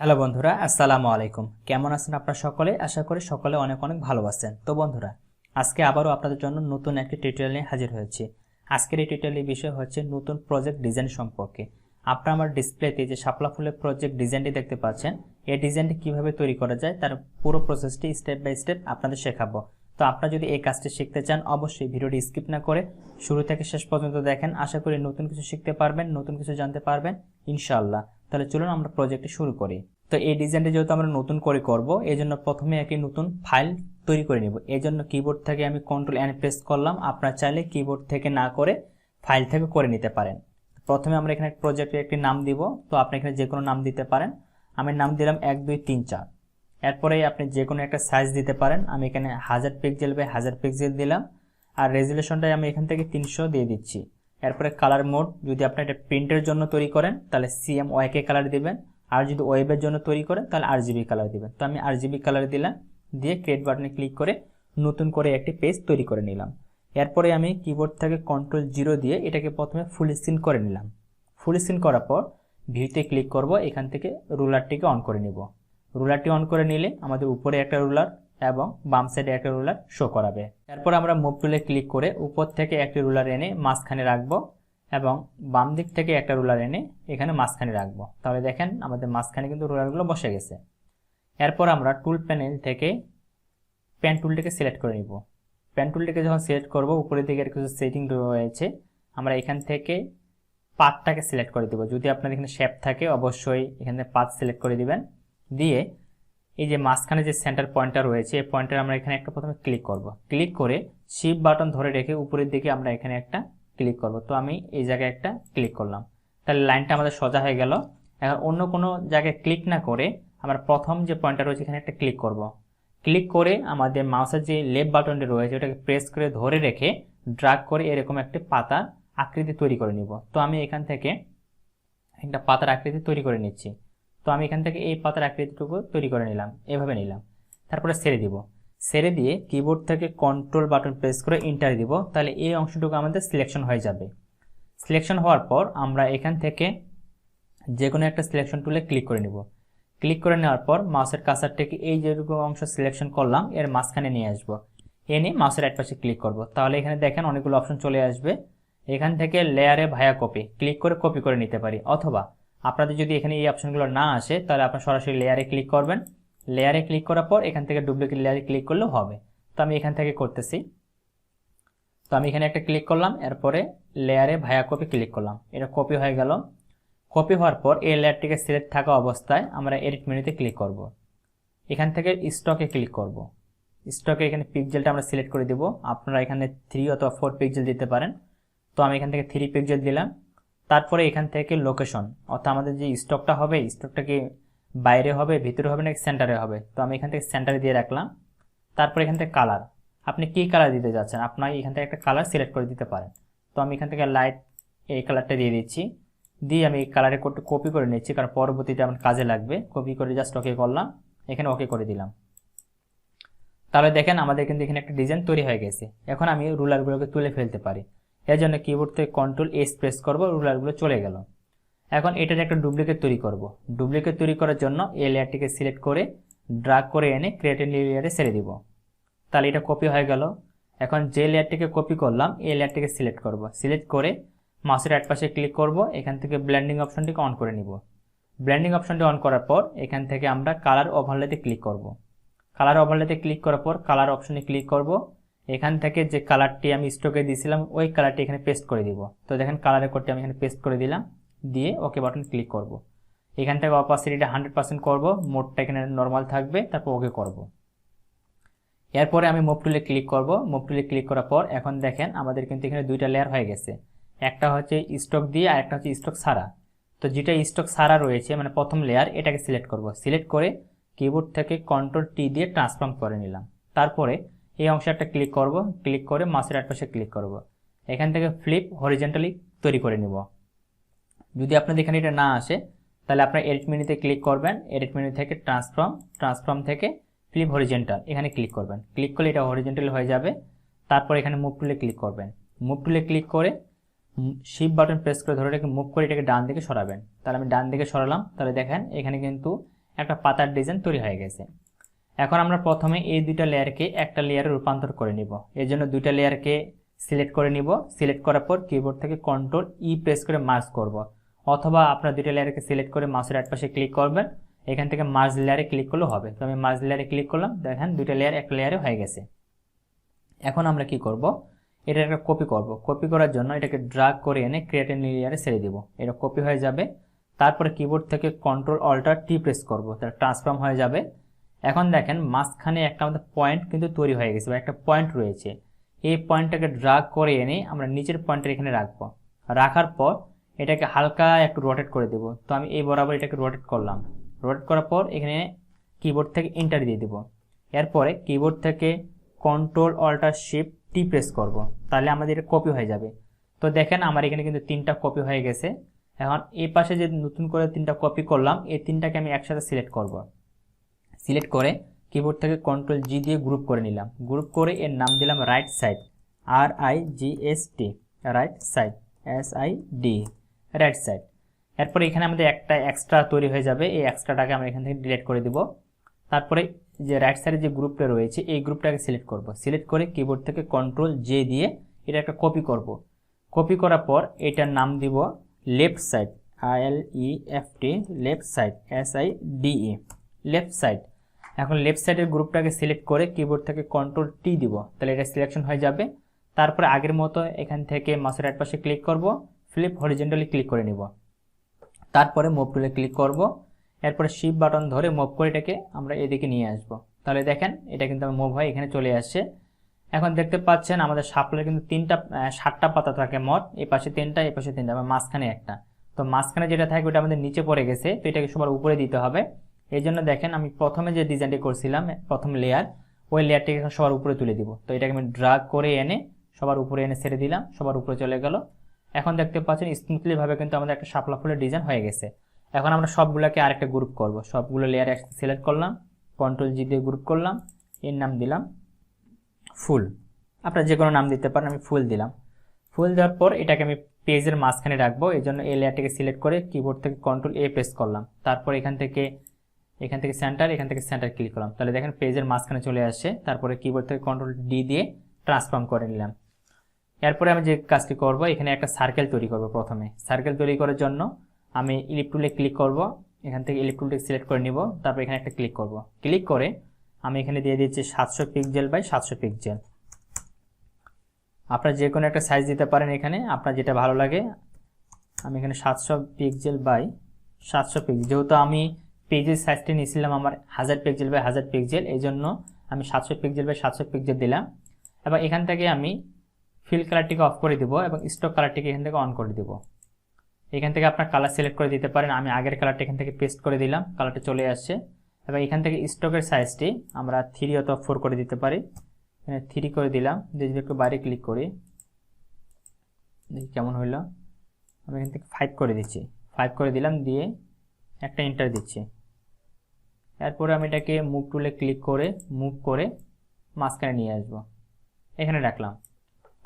Hello বন্ধুরা, আসসালামু আলাইকুম। কেমন আছেন আপনারা সকলে? আশা করি সকলে অনেক অনেক ভালো আছেন। তো বন্ধুরা, আজকে আবারও আপনাদের জন্য নতুন একটি টিউটোরিয়াল নিয়ে হাজির হয়েছি। আজকের এই টিউটোরিয়ালের বিষয় হচ্ছে নতুন প্রজেক্ট ডিজাইন সম্পর্কে। আপনারা আমার ডিসপ্লেতে যে শাপলা ফুলের প্রজেক্ট ডিজাইনটি দেখতে পাচ্ছেন, এই ডিজাইনটি কিভাবে তৈরি করা যায় তার পুরো প্রসেসটি স্টেপ বাই স্টেপ আপনাদের শেখাবো। তো আপনারা যদি এই কাজটি শিখতে চান, অবশ্যই ভিডিওটি স্কিপ না করে শুরু থেকে শেষ পর্যন্ত দেখেন। আশা করি নতুন কিছু শিখতে পারবেন, নতুন কিছু জানতে পারবেন ইনশাআল্লাহ। তাহলে চলুন আমরা প্রজেক্টটি শুরু করি। তো এই ডিজাইনটি যেহেতু আমরা নতুন করে করব, এই জন্য প্রথমে একটি নতুন ফাইল তৈরি করে নিব। এই জন্য কিবোর্ড থেকে আমি কন্ট্রোল এন প্রেস করলাম। আপনারা চাইলে কিবোর্ড থেকে না করে ফাইল থেকে করে নিতে পারেন। প্রথমে আমরা এখানে প্রজেক্টের একটি নাম দিব। তো আপনি এখানে যে কোনো নাম দিতে পারেন। আমি নাম দিলাম 1 2 3 4। এরপরে আপনি যে কোনো একটা সাইজ দিতে পারেন। আমি এখানে 1000 পিক্সেল বাই 1000 পিক্সেল দিলাম। আর রেজুলেশনটাই আমি এখান থেকে 300 দিয়ে দিচ্ছি। এরপরে কালার মোড, যদি আপনি এটা প্রিন্টের জন্য তৈরি করেন তাহলে CMYK কালার দিবেন। আর যদি ওয়েবের জন্য তৈরি করেন তাহলে RGB কালার দিবেন। তো আমি RGB কালার দিলাম, দিয়ে ক্রিয়েট বাটনে ক্লিক করে নতুন করে একটি পেজ তৈরি করে নিলাম। এরপরে আমি কিবোর্ড থেকে কন্ট্রোল 0 দিয়ে এটাকে প্রথমে ফুল স্ক্রিন করে নিলাম। ফুল স্ক্রিন করার পর ভিউতে ক্লিক করব, এখান থেকে রুলারটিকে অন করে নিব। রুলারটি অন করে নিলে আমাদের উপরে একটা রুলার এবং বাম সাইডে একটা রুলার শো করাবে। এরপর আমরা মুভ টুলে ক্লিক করে উপর থেকে একটি রুলার এনে মাঝখানে রাখবো এবং বাম দিক থেকে একটা রুলার এনে এখানে মাঝখানে রাখবো। তাহলে দেখেন আমাদের মাঝখানে কিন্তু রুলারগুলো বসে গেছে। এরপর আমরা টুল প্যানেল থেকে পেন টুলটিকে সিলেক্ট করে নিব। পেন টুলটিকে যখন সিলেক্ট করব, উপরের দিকে কিছু সেটিং রয়েছে, আমরা এখান থেকে পাথটাকে সিলেক্ট করে দিব। যদি আপনার এখানে শেপ থাকে অবশ্যই এখানে পাথ সিলেক্ট করে দিবেন। দিয়ে এই যে মাঝখানে যে সেন্টার পয়েন্টটা রয়েছে, এই পয়েন্টার আমরা এখানে একটা প্রথমে ক্লিক করব। ক্লিক করে শিফট বাটন ধরে রেখে উপরের দিকে আমরা এখানে একটা ক্লিক করব। তো আমি এই জায়গায় একটা ক্লিক করলাম, তাহলে লাইনটা আমাদের সোজা হয়ে গেল। এখন অন্য কোনো জায়গায় ক্লিক না করে আমরা প্রথম যে পয়েন্টার রয়েছে এখানে একটা ক্লিক করব। ক্লিক করে আমাদের মাউসের যে লেফট বাটনটি রয়েছে ওটাকে প্রেস করে ধরে রেখে ড্র্যাগ করে এরকম একটা পাতার আকৃতি তৈরি করে নিব। তো আমি এখান থেকে একটা পাতার আকৃতি তৈরি করে নিচ্ছি। তো আমি এখান থেকে এই পাতার আকৃতিটুকু তৈরি করে নিলাম, এভাবে নিলাম। তারপরে ছেড়ে দিব। ছেড়ে দিয়ে কিবোর্ড থেকে কন্ট্রোল বাটন প্রেস করে এন্টার দিব। তাহলে এই অংশটুকু আমাদের সিলেকশন হয়ে যাবে। সিলেকশন হওয়ার পর আমরা এখান থেকে যে কোনো একটা সিলেকশন টুলে ক্লিক করে নিব। ক্লিক করে নেওয়ার পর মাউসের কার্সারটাকে এই যেটুকু অংশ সিলেকশন করলাম এর মাঝখানে নিয়ে আসবো। এনে মাউসের এক পাশে ক্লিক করব। তাহলে এখানে দেখেন অনেকগুলো অপশন চলে আসবে। এখান থেকে লেয়ারে ভায়া কপি ক্লিক করে কপি করে নিতে পারি, অথবা আপনাদের যদি এখানে এই অপশনগুলো না আসে তাহলে আপনারা সরাসরি লেয়ারে ক্লিক করবেন। লেয়ারে ক্লিক করার পর এখান থেকে ডুপ্লিকেট লেয়ারে ক্লিক করলেও হবে। তো আমি এখান থেকে করতেছি। তো আমি এখানে একটা ক্লিক করলাম, এরপরে লেয়ারে ভায়া কপি ক্লিক করলাম, এটা কপি হয়ে গেল। কপি হওয়ার পর এই লেয়ারটিকে সিলেক্ট থাকা অবস্থায় আমরা এডিট মেনুতে ক্লিক করব। এখান থেকে স্টকে ক্লিক করব। স্টকে এখানে পিক্সেলটা আমরা সিলেক্ট করে দিব। আপনারা এখানে 3 অথবা 4 পিক্সেল দিতে পারেন। তো আমি এখান থেকে 3 পিক্সেল দিলাম। তারপরে এখান থেকে লোকেশন, অর্থাৎ আমাদের যে স্টকটা হবে স্টকটা কি বাইরে হবে, ভিতরে হবে নাকি সেন্টারে হবে। তো আমি এখান থেকে সেন্টারে দিয়ে রাখলাম। তারপরে এখান থেকে কালার, আপনি কি কালার দিতে যাচ্ছেন আপনার এখান থেকে একটা কালার সিলেক্ট করে দিতে পারেন। তো আমি এখান থেকে লাইট এই কালারটা দিয়ে দিচ্ছি। দিয়ে আমি এই কালারের কোডটা কপি করে নিচ্ছি, কারণ পরবর্তীতে আমার কাজে লাগবে। কপি করে জাস্ট ওকে করলাম, এখানে ওকে করে দিলাম। তাহলে দেখেন আমাদের কিন্তু এখানে একটা ডিজাইন তৈরি হয়ে গেছে। এখন আমি রুলারগুলোকে তুলে ফেলতে পারি। এর জন্য কিবোর্ড থেকে কন্ট্রোল এস প্রেস করব, রুলারগুলো চলে গেল। এখন এটার একটা ডুপ্লিকেট তৈরি করব। ডুপ্লিকেট তৈরি করার জন্য এই লেয়ারটিকে সিলেক্ট করে ড্র্যাগ করে এনে ক্রিয়েট এ নিউ লেয়ারে ছেড়ে দিব। তাহলে এটা কপি হয়ে গেল। এখন যে লেয়ারটিকে কপি করলাম এই লেয়ারটিকে সিলেক্ট করব। সিলেক্ট করে মাউসের এক পাশে ক্লিক করব, এখান থেকে ব্লেন্ডিং অপশনটিকে অন করে নিব। ব্লেন্ডিং অপশনটি অন করার পর এখান থেকে আমরা কালার ওভারলেতে ক্লিক করব। কালার ওভারলেতে ক্লিক করার পর কালার অপশনে ক্লিক করব। এখান থেকে যে কালারটি আমি স্টকে দিয়েছিলাম ওই কালারটি এখানে পেস্ট করে দিব। তো দেখেন কালারের কোডটি আমি এখানে পেস্ট করে দিলাম, দিয়ে ওকে বাটন ক্লিক করব। এখান থেকে অপাসিটিটা 100% করব, মোডটা এখানে নর্মাল থাকবে, তারপর ওকে করব। এরপরে আমি মুভ টুলে ক্লিক করব। মুভ টুলে ক্লিক করার পর এখন দেখেন আমাদের কিন্তু এখানে দুইটা লেয়ার হয়ে গেছে। একটা হচ্ছে স্টক দিয়ে আর একটা হচ্ছে স্টক ছাড়া। তো যেটা স্টক ছাড়া রয়েছে মানে প্রথম লেয়ার, এটাকে সিলেক্ট করব। সিলেক্ট করে কিবোর্ড থেকে কন্ট্রোল টি দিয়ে ট্রান্সফর্ম করে নিলাম। তারপরে এই অংশে একটা ক্লিক করব। ক্লিক করে মাউসের এক পাশে ক্লিক করব। এখান থেকে ফ্লিপ হরিজন্টালি তৈরি করে নিব। যদি আপনাদের এখানে এটা না আসে তাহলে আপনার এডিট মেনুতে ক্লিক করবেন। এডিট মেনু থেকে ট্রান্সফর্ম থেকে ফ্লিপ হরিজন্টাল এখানে ক্লিক করবেন। ক্লিক করলে এটা হরিজন্টাল হয়ে যাবে। তারপর এখানে মুভ টুলে ক্লিক করবেন। মুভ টুলে ক্লিক করে শিফট বাটন প্রেস করে ধরে রেখে মুভ করে এটাকে ডান দিকে সরাবেন। তাহলে আমি ডান দিকে সরালাম। তাহলে দেখেন এখানে কিন্তু একটা পাতার ডিজাইন তৈরি হয়ে গেছে। এখন আমরা প্রথমে এই দুইটা লেয়ারকে একটা লেয়ারে রূপান্তর করে নিব। এর জন্য দুইটা লেয়ারকে সিলেক্ট করে নিব। সিলেক্ট করার পর কিবোর্ড থেকে কন্ট্রোল ই প্রেস করে মার্জ করব, অথবা আপনারা দুইটা লেয়ারকে সিলেক্ট করে মাউসের রাইট পাশে ক্লিক করবেন, এখান থেকে মার্জ লেয়ারে ক্লিক করলেও হবে। তো আমি মার্জ লেয়ারে ক্লিক করলাম, দেখেন দুইটা লেয়ার একটা লেয়ারে হয়ে গেছে। এখন আমরা কি করব, এটা একটা কপি করব। কপি করার জন্য এটাকে ড্র্যাগ করে এনে ক্রিয়েট এ নিউ লেয়ারে ছেড়ে দিব, এটা কপি হয়ে যাবে। তারপরে কিবোর্ড থেকে কন্ট্রোল অল্টার টি প্রেস করব, তাহলে ট্রান্সফর্ম হয়ে যাবে। এখন দেখেন মাঝখানে একটা আমাদের পয়েন্ট কিন্তু তৈরি হয়ে গেছে, বা একটা পয়েন্ট রয়েছে। এই পয়েন্টটাকে ড্র্যাগ করে এনে আমরা নিচের পয়েন্টের এখানে রাখবো। রাখার পর এটাকে হালকা একটু রোটেট করে দেব। তো আমি এই বরাবর এটাকে রোটেট করলাম। রোটেট করার পর এখানে কিবোর্ড থেকে এন্টার দিয়ে দিব। এরপরে কিবোর্ড থেকে কন্ট্রোল অল্টার শিফট টি প্রেস করব, তাহলে আমাদের এটা কপি হয়ে যাবে। তো দেখেন আমার এখানে কিন্তু 3টা কপি হয়ে গেছে। এখন এই পাশে যে নতুন করে 3টা কপি করলাম, এই 3টাকে আমি একসাথে সিলেক্ট করব। সিলেক্ট করে কিবোর্ড থেকে কন্ট্রোল জি দিয়ে গ্রুপ করে নিলাম। গ্রুপ করে এর নাম দিলাম right side, RIGST, right side, SID, right side. এরপরে এখানে আমাদের একটা এক্সট্রা তৈরি হয়ে যাবে, এই এক্সট্রাটাকে আমরা এখান থেকে ডিলিট করে দিব। তারপরে যে রাইট সাইডে যে গ্রুপটা রয়েছে এই গ্রুপটাকে সিলেক্ট করব। সিলেক্ট করে কিবোর্ড থেকে কন্ট্রোল জে দিয়ে এটা একটা কপি করব। কপি করার পর এটার নাম দিব left side, LEFT, left side, SIDE, left side. এখন লেফট সাইডের গ্রুপটাকে সিলেক্ট করে কিবোর্ড থেকে কন্ট্রোল টি দিব, তাহলে এটা সিলেকশন হয়ে যাবে। তারপরে আগের মতো এখান থেকে মাউসের রাইট পাশে ক্লিক করব, ফ্লিপ হরিজন্টালি ক্লিক করে নিব। তারপরে মুভ টুলে ক্লিক করব। এরপরে শিফট বাটন ধরে মুভ করে এটাকে আমরা এদিকে নিয়ে আসব। তাহলে দেখেন এটা কিন্তু মুভ হয়ে এখানে চলে আসছে। এখন দেখতে পাচ্ছেন আমাদের শাপলার কিন্তু 7টা পাতা থাকে মোট, এই পাশে 3টা, এই পাশে 3টা, মাঝখানে একটা। তো মাঝখানে যেটা থাকে ওটা আমাদের নিচে পড়ে গেছে, তো এটাকে সবার উপরে দিতে হবে। এই জন্য দেখেন আমি প্রথমে যে ডিজাইনটি করছিলাম প্রথম লেয়ার, ওই লেয়ারটিকে সবার উপরে তুলে দিব। তো এটাকে আমি ড্র্যাগ করে এনে সবার উপরে এনে ছেড়ে দিলাম, সবার উপরে চলে গেল। এখন দেখতে পাচ্ছেন স্মুথলি ভাবে কিন্তু আমাদের একটা শাপলা ফুলের ডিজাইন হয়ে গেছে। এখন আমরা সবগুলোকে আরেকটা গ্রুপ করব। সবগুলো লেয়ার একসাথে সিলেক্ট করলাম, কন্ট্রোল জি দিয়ে গ্রুপ করলাম, এর নাম দিলাম ফুল। আপনারা যে কোনো নাম দিতে পারেন, আমি ফুল দিলাম। ফুল দেওয়ার পর এটাকে আমি পেজের মাঝখানে রাখবো। এই জন্য এই লেয়ারটাকে সিলেক্ট করে কিবোর্ড থেকে কন্ট্রোল এ প্রেস করলাম। তারপর এখান থেকে সেন্টার ক্লিক করলাম, তাহলে দেখেন পেজের মাঝখানে চলে আসছে। তারপরে কিবোর্ড থেকে কন্ট্রোল ডি দিয়ে ট্রান্সফর্ম করে নিলাম। এরপরে আমি যে কাজটি করব, এখানে একটা সার্কেল তৈরি করব। প্রথমে সার্কেল তৈরি করার জন্য আমি ইলিপ টুলে ক্লিক করব, এখান থেকে ইলিপ টুলটি সিলেক্ট করে নিব। তারপর এখানে একটা ক্লিক করব। ক্লিক করে আমি এখানে দিয়ে দিচ্ছি 700 পিক্সেল বাই 700 পিক্সেল। আপনারা যে কোনো একটা সাইজ দিতে পারেন, এখানে আপনার যেটা ভালো লাগে। আমি এখানে 700 পিক্সেল বাই 700 পিক্সেল, যেহেতু আমি পেজের সাইজটি নিয়েছিলাম আমার 1000 পিক্সেল বাই 1000 পিক্সেল, এই জন্য আমি 700 পিক্সেল বাই 700 পিক্সেল দিলাম। এবং এখান থেকে আমি ফিল কালারটিকে অফ করে দিব এবং স্টক কালারটিকে এখান থেকে অন করে দিব। এখান থেকে আপনার কালার সিলেক্ট করে দিতে পারেন। আমি আগের কালারটা এখান থেকে পেস্ট করে দিলাম, কালারটা চলে আসছে। এবং এখান থেকে স্টকের সাইজটি আমরা 3 অথবা 4 করে দিতে পারি। এখানে 3 করে দিলাম। যদি একটু বাইরে ক্লিক করি, দেখি কেমন হইল। আমি এখান থেকে 5 করে দিচ্ছি, 5 করে দিলাম, দিয়ে একটা এন্টার দিচ্ছি। এরপরে আমি এটাকে মুভ টুলে ক্লিক করে মুভ করে মাঝখানে নিয়ে আসবো, এখানে রাখলাম।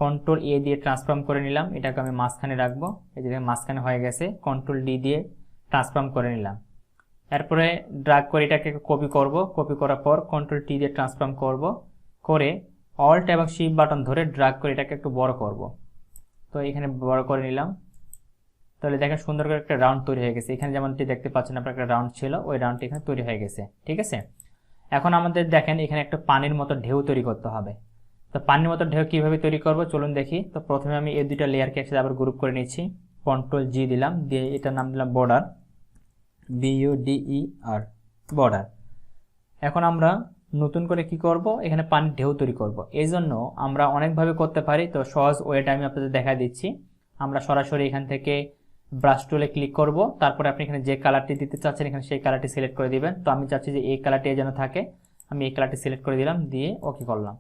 কন্ট্রোল এ দিয়ে ট্রান্সফর্ম করে নিলাম, এটাকে আমি মাঝখানে রাখবো। এই যে মাঝখানে হয়ে গেছে, কন্ট্রোল ডি দিয়ে ট্রান্সফর্ম করে নিলাম। এরপরে ড্র্যাগ করে এটাকে কপি করব। কপি করার পর কন্ট্রোল টি দিয়ে ট্রান্সফর্ম করব, করে অল্ট এবং শিফট বাটন ধরে ড্র্যাগ করে এটাকে একটু বড় করব। তো এখানে বড় করে নিলাম। তাহলে দেখেন সুন্দর করে একটা রাউন্ড তৈরি হয়ে গেছে। এখানে যেমনটি দেখতে পাচ্ছেন আপনার একটা রাউন্ড ছিল, ওই রাউন্ডটি এখানে তৈরি হয়ে গেছে। ঠিক আছে, এখন আমাদের দেখেন এখানে একটা পানির মতো ঢেউ তৈরি করতে হবে। তো পানির মতো ঢেউ কিভাবে তৈরি করব চলুন দেখি। তো প্রথমে আমি এই দুইটা লেয়ারকে একসাথে আবার গ্রুপ করে নিচ্ছি, কন্ট্রোল জি দিলাম, দিয়ে এটার নাম দিলাম বর্ডার, BORDER, বর্ডার। এখন আমরা নতুন করে কি করব, এখানে পানির ঢেউ তৈরি করব। এই জন্য আমরা অনেকভাবে করতে পারি, তো সহজ ওয়েটা আমি আপনাদের দেখা দিচ্ছি। আমরা সরাসরি এখান থেকে ব্রাশ টুলে ক্লিক করব। তারপরে আপনি এখানে যে কালারটি দিতে চাচ্ছেন এখানে সেই কালারটি সিলেক্ট করে দিবেন। তো আমি চাচ্ছি যে এই কালারটি যেন থাকে, আমি এই কালারটি সিলেক্ট করে দিলাম, দিয়ে ওকে করলাম।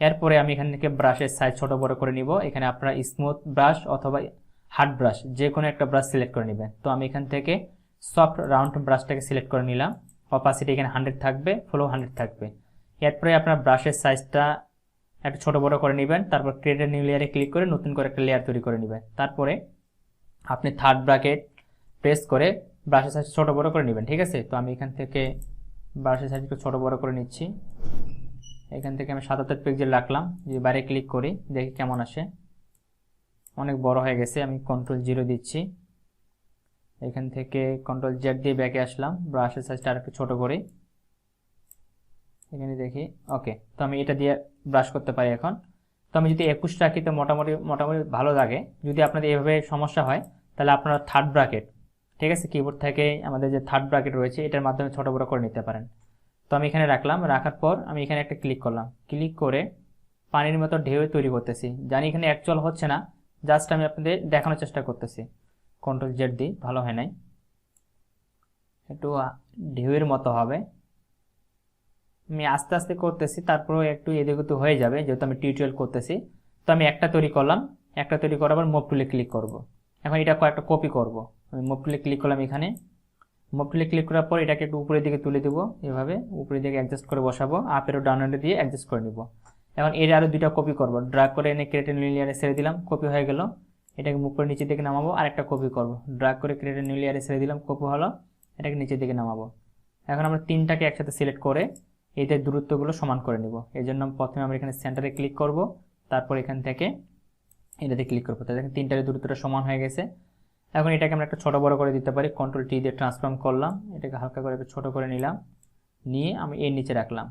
এরপরে আমি এখান থেকে ব্রাশের সাইজ ছোট বড় করে নিব। এখানে আপনারা স্মুথ ব্রাশ অথবা হার্ড ব্রাশ যে কোনো একটা ব্রাশ সিলেক্ট করে নেবেন। তো আমি এখান থেকে সফট রাউন্ড ব্রাশটাকে সিলেক্ট করে নিলাম। অপাসিটি এখানে 100 থাকবে, ফ্লো 100 থাকবে। এরপরে আপনার ব্রাশের সাইজটা একটু ছোট বড় করে নেবেন। তারপর ক্রিয়েট নিউ লেয়ারে ক্লিক করে নতুন করে একটা লেয়ার তৈরি করে নেবেন। তারপরে আপনি থার্ড ব্র্যাকেট প্রেস করে ব্রাশের সাইজ ছোট বড় করে নেবেন, ঠিক আছে। তো আমি এখান থেকে ব্রাশের সাইজ একটু ছোট বড় করে নিচ্ছি। এখান থেকে আমি 77 পিক্সেল রাখলাম, যদি বাইরে ক্লিক করি দেখি কেমন আসে। অনেক বড় হয়ে গেছে। আমি Ctrl 0 দিচ্ছি, এখান থেকে Ctrl-Z দিয়ে ব্যাকে আসলাম, ব্রাশের সাইজটা আরেকটু ছোট করি, এখানে দেখি ওকে। তো আমি এটা দিয়ে ব্রাশ করতে পারি এখন। তো আমি যদি 21 রাখি তো মোটামুটি ভালো লাগে। যদি আপনাদের এভাবে সমস্যা হয় তাহলে আপনারা থার্ড ব্র্যাকেট, ঠিক আছে, কিবোর্ড থেকে আমাদের যে থার্ড ব্র্যাকেট রয়েছে এটার মাধ্যমে ছোট বড় করে নিতে পারেন। তো আমি এখানে রাখলাম, রাখার পর আমি এখানে একটা ক্লিক করলাম, ক্লিক করে পানির মতো ঢেউ তৈরি করতেছি। জানি এখানে অ্যাকচুয়াল হচ্ছে না, জাস্ট আমি আপনাদের দেখানোর চেষ্টা করতেছি। Ctrl-Z দিই, ভালো হয় নাই, একটু ঢেউয়ের মতো হবে। আমি আস্তে আস্তে করতেছি, তারপরেও একটু এদিক ওদিক হয়ে যাবে যেহেতু আমি টিউটোরিয়াল করতেছি। তো আমি একটা তৈরি করলাম, একটা তৈরি করার পর মুভ টুলে ক্লিক করব। এখন এটা কয়েকটা কপি করব। আমি মুভ টুলে ক্লিক করলাম, এখানে মুভ টুলে ক্লিক করার পর এটাকে একটু উপরের দিকে তুলে দেবো, এভাবে উপরের দিকে অ্যাডজাস্ট করে বসাবো, আপ এরো ডাউন এরো দিয়ে অ্যাডজাস্ট করে নিব। এখন এর আরও দুইটা কপি করব, ড্র্যাগ করে এনে ক্রিয়েট নিউ লেয়ারে ছেড়ে দিলাম, কপি হয়ে গেল। এটাকে মুভ করে নিচের দিকে নামাবো, আর একটা কপি করব, ড্র্যাগ করে ক্রিয়েট নিউ লেয়ারে ছেড়ে দিলাম, কপি হলো, এটাকে নিচের দিকে নামাবো। এখন আমরা তিনটাকে একসাথে সিলেক্ট করে এদের দূরত্বগুলো সমান করে নিব। এই জন্য প্রথমে আমরা এখানে সেন্টারে ক্লিক করব, তারপর এখান থেকে এটাতে ক্লিক করবো। তাহলে তিনটার দূরত্বটা সমান হয়ে গেছে। এখন এটাকে আমরা একটা ছোট বড় করে দিতে পারি, Ctrl-T দিয়ে ট্রান্সফর্ম করলাম, এটাকে হালকা করে একটু ছোট করে নিলাম, নিয়ে আমি এর নিচে রাখলাম,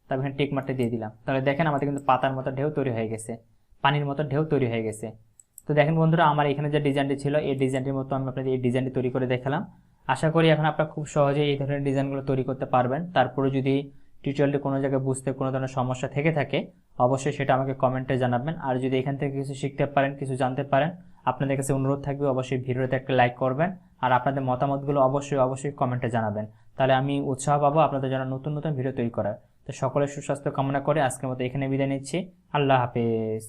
তারপর এখানে টিক মার্কটা দিয়ে দিলাম। তাহলে দেখেন আমাদের কিন্তু পাতার মতো ঢেউ তৈরি হয়ে গেছে, পানির মতো ঢেউ তৈরি হয়ে গেছে। তো দেখেন বন্ধুরা, আমার এখানে যে ডিজাইনটি ছিল এই ডিজাইনটির মতো আমি আপনাদের এই ডিজাইনটি তৈরি করে দেখালাম। আশা করি এখন আপনারা খুব সহজেই এই ধরনের ডিজাইনগুলো তৈরি করতে পারবেন। তারপরে যদি টিউটোরিয়ালটি কোনো জায়গায় বুঝতে কোনো ধরনের সমস্যা থেকে থাকে অবশ্যই সেটা আমাকে কমেন্টে জানাবেন। আর যদি এখান থেকে কিছু শিখতে পারেন, কিছু জানতে পারেন, আপনাদের কাছে অনুরোধ থাকবে অবশ্যই ভিডিওতে একটা লাইক করবেন, আর আপনাদের মতামতগুলো অবশ্যই কমেন্টে জানাবেন। তাহলে আমি উৎসাহ পাবো আপনাদের জন্য নতুন নতুন ভিডিও তৈরি করার। তো সকলের সুস্বাস্থ্য কামনা করে আজকের মতো এখানে বিদায় নিচ্ছি। আল্লাহ হাফেজ।